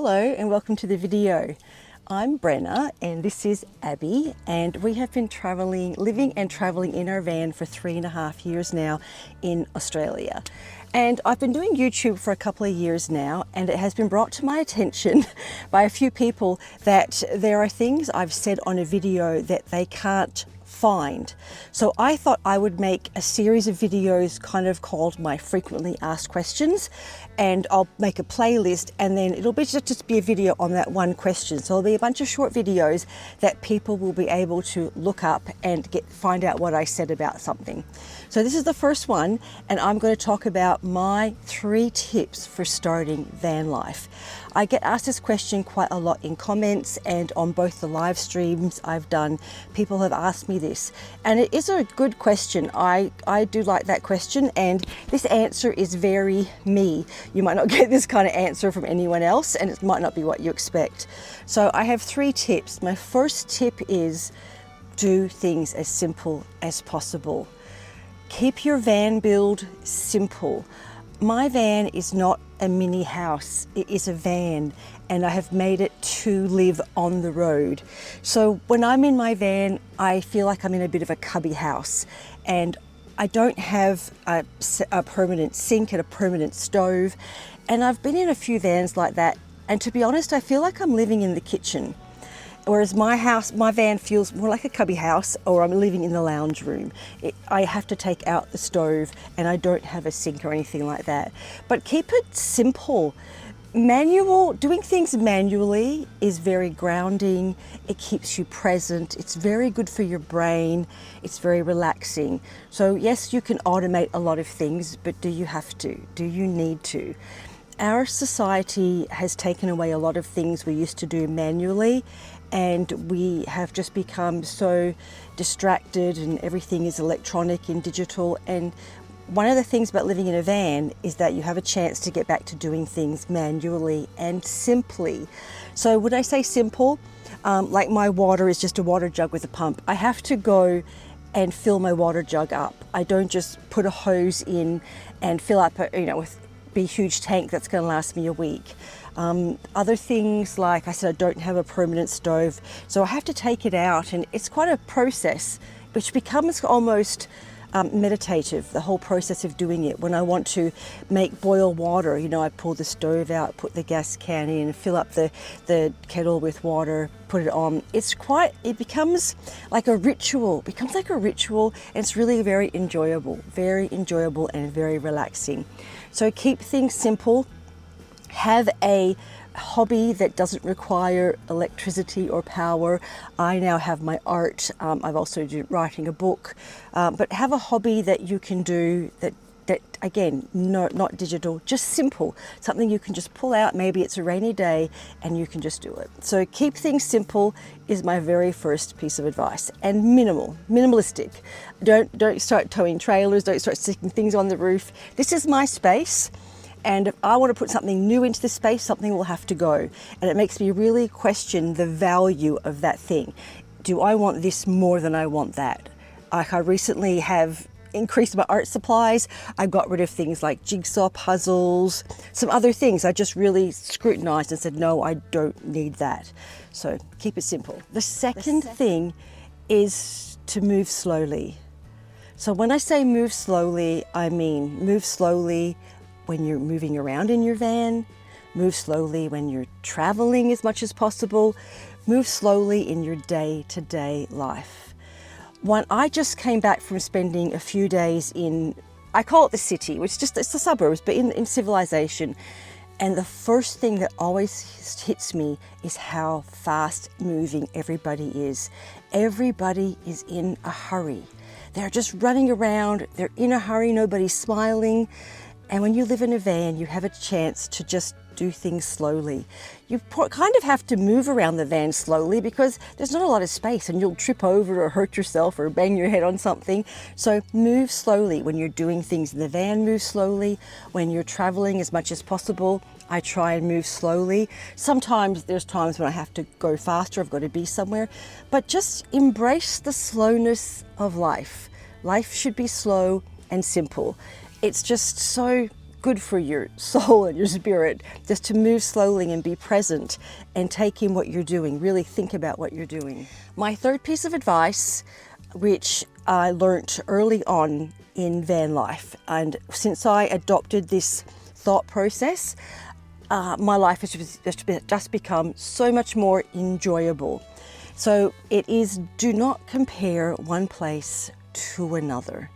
Hello and welcome to the video. I'm Brenna and this is Abby, and we have been living and traveling in our van for 3.5 years now in Australia. And I've been doing YouTube for a couple of years now, and it has been brought to my attention by a few people that there are things I've said on a video that they can't find. So I thought I would make a series of videos kind of called my frequently asked questions, and I'll make a playlist, and then it'll be just be a video on that one question. So there'll be a bunch of short videos that people will be able to look up and find out what I said about something. So this is the first one, and I'm going to talk about my 3 tips for starting van life. I get asked this question quite a lot in comments and on both the live streams I've done. People have asked me this, and it is a good question. I do like that question, and this answer is very me. You might not get this kind of answer from anyone else, and it might not be what you expect. So I have 3 tips. My first tip is do things as simple as possible. Keep your van build simple. My van is not a mini house, it is a van, and I have made it to live on the road. So when I'm in my van, I feel like I'm in a bit of a cubby house, and I don't have a permanent sink and a permanent stove. And I've been in a few vans like that, and to be honest, I feel like I'm living in the kitchen. Whereas my van feels more like a cubby house, or I'm living in the lounge room. I have to take out the stove, and I don't have a sink or anything like that. But keep it simple. Doing things manually is very grounding. It keeps you present. It's very good for your brain. It's very relaxing. So yes, you can automate a lot of things, but do you have to? Do you need to? Our society has taken away a lot of things we used to do manually, and we have just become so distracted, and everything is electronic and digital. And one of the things about living in a van is that you have a chance to get back to doing things manually and simply. So would I say simple? Like my water is just a water jug with a pump. I have to go and fill my water jug up. I don't just put a hose in and fill up with a huge tank that's going to last me a week. Other things, like I said, I don't have a permanent stove, so I have to take it out, and it's quite a process which becomes almost meditative, the whole process of doing it. When I want to make boil water, I pull the stove out, put the gas can in, fill up the kettle with water, put it on. It becomes like a ritual. And it's really very enjoyable and very relaxing. So keep things simple. Have a hobby that doesn't require electricity or power. I now have my art. I've also been writing a book, but have a hobby that you can do that again, not digital, just simple, something you can just pull out. Maybe it's a rainy day and you can just do it. So keep things simple is my very first piece of advice. And minimalistic. Don't start towing trailers, don't start sticking things on the roof. This is my space, and if I want to put something new into the space, something will have to go. And it makes me really question the value of that thing. Do I want this more than I want that? Like, I recently have increased my art supplies. I got rid of things like jigsaw puzzles, some other things. I just really scrutinized and said, no, I don't need that. So keep it simple. The second thing is to move slowly. So when I say move slowly, I mean move slowly when you're moving around in your van, move slowly when you're traveling as much as possible, move slowly in your day-to-day life. I just came back from spending a few days in, I call it the city, which it's the suburbs, but in civilization. And the first thing that always hits me is how fast moving everybody is. Everybody is in a hurry. They're just running around, they're in a hurry, nobody's smiling. And when you live in a van, you have a chance to just do things slowly. You kind of have to move around the van slowly because there's not a lot of space, and you'll trip over or hurt yourself or bang your head on something. So move slowly. When you're doing things in the van, move slowly. When you're traveling as much as possible, I try and move slowly. Sometimes there's times when I have to go faster, I've got to be somewhere, but just embrace the slowness of life. Life should be slow and simple. It's just so good for your soul and your spirit, just to move slowly and be present and take in what you're doing. Really think about what you're doing. My third piece of advice, which I learnt early on in van life, and since I adopted this thought process, my life has just become so much more enjoyable. So it is, do not compare one place to another.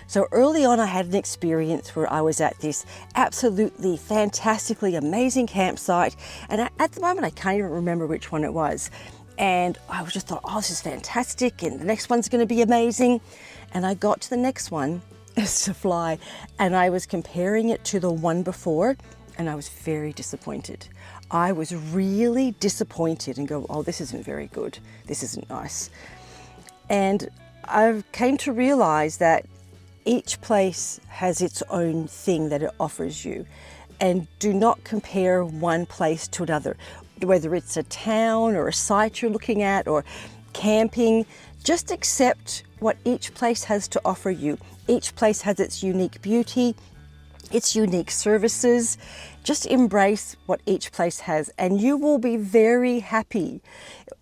So early on I had an experience where I was at this absolutely fantastically amazing campsite, and at the moment I can't even remember which one it was. And I was just thought, oh, this is fantastic, and the next one's going to be amazing. And I got to the next one, it's to fly, and I was comparing it to the one before, and I was very disappointed. I was really disappointed and go, oh, this isn't very good. This isn't nice. And I came to realize that each place has its own thing that it offers you, and do not compare one place to another, whether it's a town or a site you're looking at or camping. Just accept what each place has to offer you. Each place has its unique beauty, its unique services. Just embrace what each place has and you will be very happy.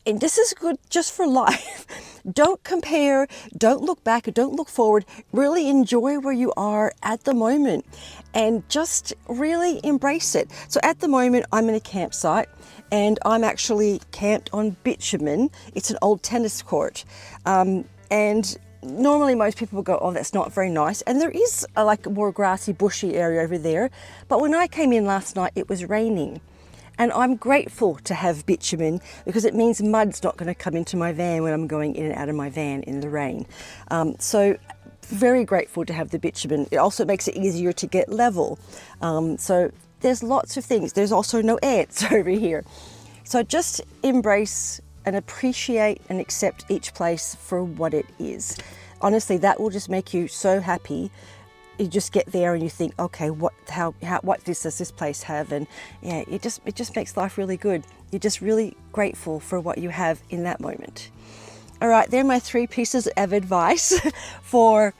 And this is good just for life. Don't compare, don't look back, don't look forward. Really enjoy where you are at the moment and just really embrace it. So at the moment I'm in a campsite and I'm actually camped on bitumen. It's an old tennis court. And normally most people will go, oh, that's not very nice. And there is like a more grassy, bushy area over there. But when I came in last night, it was raining. And I'm grateful to have bitumen because it means mud's not going to come into my van when I'm going in and out of my van in the rain. So very grateful to have the bitumen. It also makes it easier to get level. So there's lots of things. There's also no ants over here. So just embrace and appreciate and accept each place for what it is. Honestly, that will just make you so happy. You just get there and you think, okay, what does this place have? And yeah, it just makes life really good. You're just really grateful for what you have in that moment. All right, they're my 3 pieces of advice for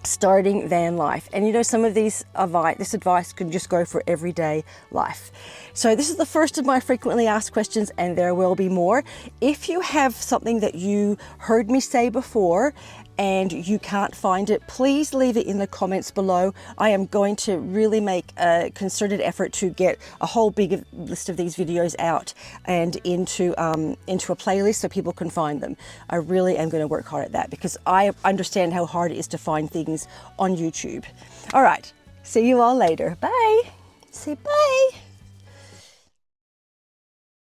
starting van life. And you know, some of this advice can just go for everyday life. So this is the first of my frequently asked questions, and there will be more. If you have something that you heard me say before and you can't find it, please leave it in the comments below. I am going to really make a concerted effort to get a whole big list of these videos out and into a playlist so people can find them. I really am going to work hard at that because I understand how hard it is to find things on YouTube. All right, see you all later. Bye. Say bye.